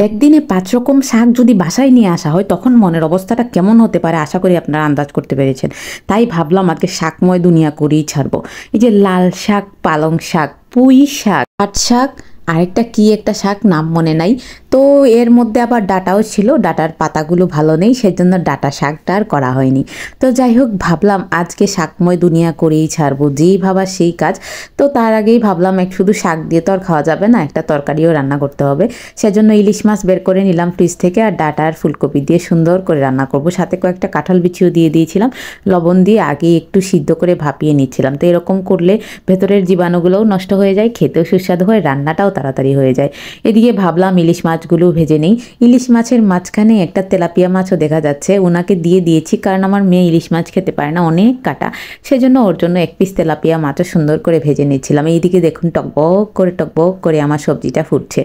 একদিনে ৫ রকম শাক যদি বাসায় নিয়ে আসা হয় তখন মনের অবস্থাটা কেমন হতে পারে আশা করি আপনারা আন্দাজ করতে পেরেছেন। তাই ভাবলাম আজকে শাকময় দুনিয়া করেই ছাড়বো। এই যে লাল শাক, পালং শাক, পুঁই শাক, পাট শাক, আরেকটা কি একটা শাক নাম মনে নাই। তো এর মধ্যে আবার ডাঁটাও ছিল, ডাঁটার পাতাগুলো ভালো নেই, সেজন্য ডাঁটা শাকটা আর করা হয়নি। তো যাই হোক ভাবলাম আজকে শাকময় দুনিয়া করেই ছাড়বো, যেই ভাবা সেই কাজ। তো তার আগেই ভাবলাম শুধু শাক দিয়ে তো আর খাওয়া যাবে না, একটা তরকারিও রান্না করতে হবে। সেজন্য ইলিশ মাছ বের করে নিলাম ফ্রিজ থেকে, আর ডাঁটা আর ফুলকপি দিয়ে সুন্দর করে রান্না করব। সাথে কয়েকটা কাঁঠাল বিচিও দিয়ে দিয়েছিলাম, লবণ দিয়ে আগে একটু সিদ্ধ করে ভাপিয়ে নিচ্ছিলাম। তো এরকম করলে ভেতরের জীবাণুগুলোও নষ্ট হয়ে যায়, খেতেও সুস্বাদু হয়, রান্নাটাও তাড়াতাড়ি হয়ে যায়। এদিকে ভাবলাম ইলিশ মাছগুলো ভেজে নেই। ইলিশ মাছের মাঝখানে একটা তেলাপিয়া মাছও দেখা যাচ্ছে, ওনাকে দিয়ে দিয়েছি, কারণ আমার মেয়ে ইলিশ মাছ খেতে পারে না, অনেক কাটা। সেজন্য ওর জন্য এক পিস তেলাপিয়া মাছও সুন্দর করে ভেজে নিচ্ছিলাম। এইদিকে দেখুন টকবক করে আমার সবজিটা ফুটছে।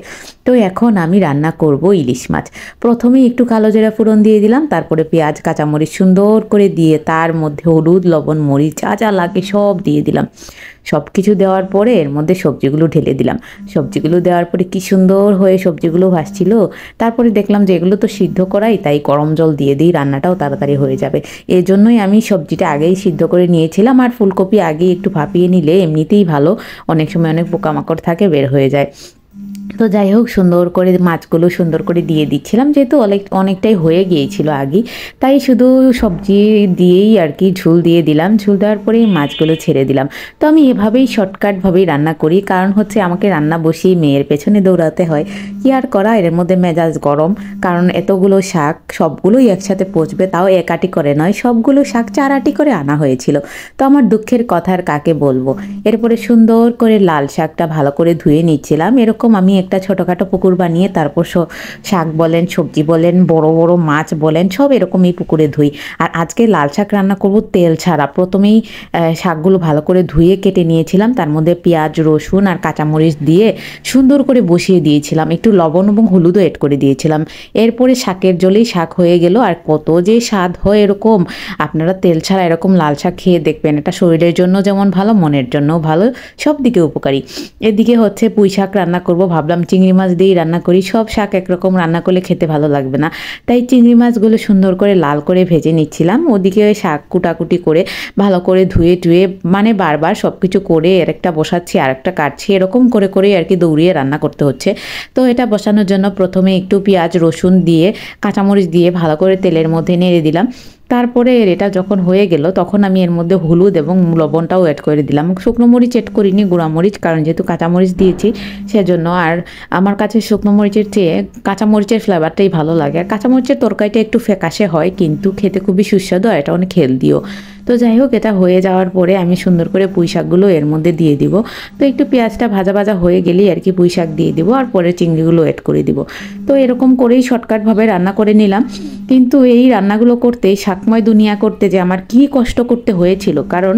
তো এখন আমি রান্না করব ইলিশ মাছ। প্রথমেই একটু কালো জিরা ফোড়ন দিয়ে দিলাম, তারপরে পেঁয়াজ কাঁচামরিচ সুন্দর করে দিয়ে তার মধ্যে হলুদ লবণ মরিচ যা যা লাগে সব দিয়ে দিলাম। সব কিছু দেওয়ার পরে এর মধ্যে সবজিগুলো ঢেলে দিলাম। সবজিগুলো দেওয়ার পরে কি সুন্দর হয়ে সবজিগুলো ভাসছিল। তারপরে দেখলাম যে এগুলো তো সিদ্ধ করাই, তাই গরম জল দিয়ে দিই, রান্নাটাও তাড়াতাড়ি হয়ে যাবে। এই জন্যই আমি সবজিটা আগেই সিদ্ধ করে নিয়েছিলাম। আর ফুলকপি আগেই একটু ভাপিয়ে নিলে এমনিতেই ভালো, অনেক সময় অনেক পোকামাকড় থাকে, বের হয়ে যায়। তো যাই হোক সুন্দর করে মাছগুলো সুন্দর করে দিয়ে দিচ্ছিলাম, যেহেতু অনেকটাই হয়ে গিয়েছিল আগেই, তাই শুধু সবজি দিয়েই আর কি ঝোল দিয়ে দিলাম। ঝোল দেওয়ার পরেই মাছগুলো ছেড়ে দিলাম। তো আমি এভাবেই শর্টকাটভাবেই রান্না করি, কারণ হচ্ছে আমাকে রান্না বসিয়ে মেয়ের পেছনে দৌড়াতে হয়। কি আর করা, এর মধ্যে মেজাজ গরম, কারণ এতগুলো শাক সবগুলোই একসাথে পচবে, তাও এক আটি করে নয়, সবগুলো শাক 4 আটি করে আনা হয়েছিল। তো আমার দুঃখের কথা আর কাকে বলবো। এরপরে সুন্দর করে লাল শাকটা ভালো করে ধুয়ে নিচ্ছিলাম। এরকম আমি একটা ছোটোখাটো পুকুর বানিয়ে তারপর শাক বলেন, সবজি বলেন, বড় বড় মাছ বলেন, সব এরকমই পুকুরে ধুই। আর আজকে লাল শাক রান্না করব তেল ছাড়া। প্রথমেই শাকগুলো ভালো করে ধুয়ে কেটে নিয়েছিলাম, তার মধ্যে পেঁয়াজ রসুন আর কাঁচামরিচ দিয়ে সুন্দর করে বসিয়ে দিয়েছিলাম, একটু লবণ এবং হলুদও এড করে দিয়েছিলাম। এরপরে শাকের জলেই শাক হয়ে গেল। আর কত যে স্বাদ হয় এরকম, আপনারা তেল ছাড়া এরকম লাল শাক খেয়ে দেখবেন, এটা শরীরের জন্য যেমন ভালো, মনের জন্যও ভালো, সব দিকে উপকারী। এদিকে হচ্ছে পুঁই শাক রান্না করব, ভাবলাম চিংড়ি মাছ দিয়েই রান্না করি, সব শাক একরকম রান্না করলে খেতে ভালো লাগবে না, তাই চিংড়ি মাছগুলো সুন্দর করে লাল করে ভেজে নিচ্ছিলাম। ওদিকে শাক কুটাকুটি করে ভালো করে ধুয়ে টুয়ে, মানে বারবার সব কিছু করে আরেকটা বসাচ্ছি আরেকটা কাটছি, এরকম করে করেই আর কি দৌড়িয়ে রান্না করতে হচ্ছে। তো এটা বসানোর জন্য প্রথমে একটু পেঁয়াজ রসুন দিয়ে কাঁচামরিচ দিয়ে ভালো করে তেলের মধ্যে নেড়ে দিলাম। তারপরে এটা যখন হয়ে গেল তখন আমি এর মধ্যে হলুদ এবং লবণটাও অ্যাড করে দিলাম। শুকনো মরিচ অ্যাড করিনি, গুঁড়া মরিচ, কারণ যেহেতু কাঁচামরিচ দিয়েছি সেজন্য। আর আমার কাছে শুকনো মরিচের চেয়ে কাঁচামরিচের ফ্লেভারটাই ভালো লাগে। আর কাঁচামরিচের তরকারিটা একটু ফ্যাকাশে হয়, কিন্তু খেতে খুবই সুস্বাদু, আর এটা অনেক হেলদিও। তো যাই হোক এটা হয়ে যাওয়ার পরে আমি সুন্দর করে পুঁই শাকগুলো এর মধ্যে দিয়ে দিব। তো একটু পেঁয়াজটা ভাজা ভাজা হয়ে গেলেই আর কি পুঁই শাক দিয়ে দিব, আর পরে চিংড়িগুলো অ্যাড করে দিব। তো এরকম করেই শর্টকাটভাবে রান্না করে নিলাম। কিন্তু এই রান্নাগুলো করতে, শাকময় দুনিয়া করতে যে আমার কী কষ্ট করতে হয়েছিল, কারণ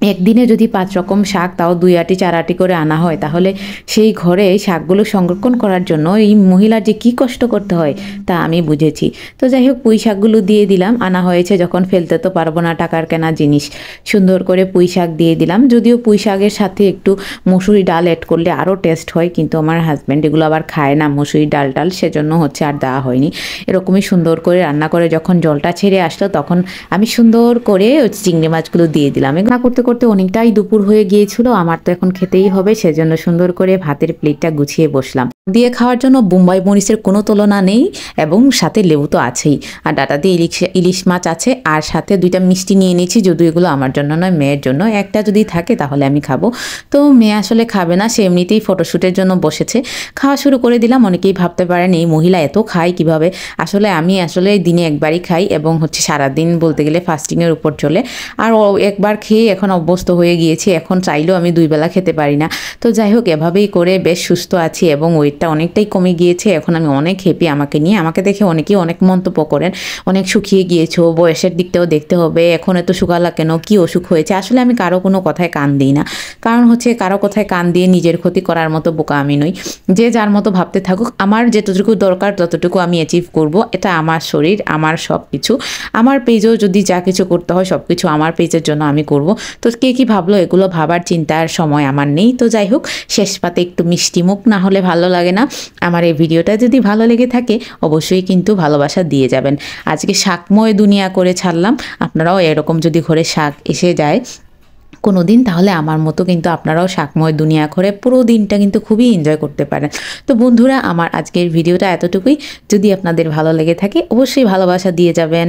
একদিনে যদি 5 রকম শাক, তাও 2 আটি 4 আটি করে আনা হয়, তাহলে সেই ঘরে শাকগুলো সংরক্ষণ করার জন্য এই মহিলার যে কী কষ্ট করতে হয় তা আমি বুঝেছি। তো যাই হোক পুঁই শাকগুলো দিয়ে দিলাম, আনা হয়েছে যখন ফেলতে তো পারবো না, টাকার কেনা জিনিস। সুন্দর করে পুঁই শাক দিয়ে দিলাম, যদিও পুঁই শাকের সাথে একটু মসুরি ডাল অ্যাড করলে আরও টেস্ট হয়, কিন্তু আমার হাজব্যান্ড এগুলো আবার খায় না মসুরি ডাল টাল, সেজন্য হচ্ছে আর দেওয়া হয়নি। এরকমই সুন্দর করে রান্না করে যখন জলটা ছেড়ে আসলো তখন আমি সুন্দর করে চিংড়ি মাছগুলো দিয়ে দিলাম। এগুলো করতে করতে অনেকটাই দুপুর হয়ে গিয়েছিল, আমার তো এখন খেতেই হবে, সেজন্য সুন্দর করে ভাতের প্লেটটা গুছিয়ে বসলাম। দিয়ে খাওয়ার জন্য বোম্বাই মরিচের কোনো তুলনা নেই, এবং সাথে লেবু তো আছেই, আর ডাটা দিয়ে ইলিশ মাছ আছে, আর সাথে 2টা মিষ্টি নিয়ে নিয়েছি, যদিও এগুলো আমার জন্য নয়, মেয়ের জন্য। একটা যদি থাকে তাহলে আমি খাবো। তো মেয়ে আসলে খাবে না, সে এমনিতেই ফটোশ্যুটের জন্য বসেছে। খাওয়া শুরু করে দিলাম। অনেকেই ভাবতে পারেন এই মহিলা এত খায় কিভাবে। আমি আসলে দিনে একবারই খাই, এবং হচ্ছে সারাদিন বলতে গেলে ফাস্টিংয়ের উপর চলে। আর একবার খেয়ে এখন অভ্যস্ত হয়ে গিয়েছি, এখন চাইলেও আমি 2 বেলা খেতে পারি না। তো যাই হোক এভাবেই করে বেশ সুস্থ আছি, এবং ওয়েটটা অনেকটাই কমে গিয়েছে। এখন আমি অনেক হ্যাপি আমাকে নিয়ে। আমাকে দেখে অনেকেই অনেক মন্তব্য করেন, অনেক শুকিয়ে গিয়েছো, বয়সের দিকটাও দেখতে হবে, এখন এত শুকালা কেন, কি অসুখ হয়েছে। আসলে আমি কারো কোনো কথায় কান দিই না, কারণ হচ্ছে কারো কথায় কান দিয়ে নিজের ক্ষতি করার মতো বোকা আমি নই। যে যার মতো ভাবতে থাকুক, আমার যেতটুকু দরকার ততটুকু আমি অ্যাচিভ করব। এটা আমার শরীর, আমার সব কিছু। আমার পেজেও যদি যা কিছু করতে হয় সব কিছু আমার পেজের জন্য আমি করব। তো কে কী ভাবলো এগুলো ভাবার চিন্তার সময় আমার নেই। তো যাই হোক শেষ পাতে একটু মিষ্টি মুখ না হলে ভালো লাগে লাগে না। আমার এই ভিডিওটা যদি ভালো লেগে থাকে অবশ্যই কিন্তু ভালোবাসা দিয়ে যাবেন। আজকে শাকময় দুনিয়া করে ছাড়লাম, আপনারাও এরকম যদি ঘরে শাক এসে যায় কোনো দিন, তাহলে আমার মতো কিন্তু আপনারাও শাকময় দুনিয়া করে পুরো দিনটা কিন্তু খুবই এনজয় করতে পারেন। তো বন্ধুরা, আমার আজকের ভিডিওটা এতটুকুই। যদি আপনাদের ভালো লেগে থাকে অবশ্যই ভালোবাসা দিয়ে যাবেন।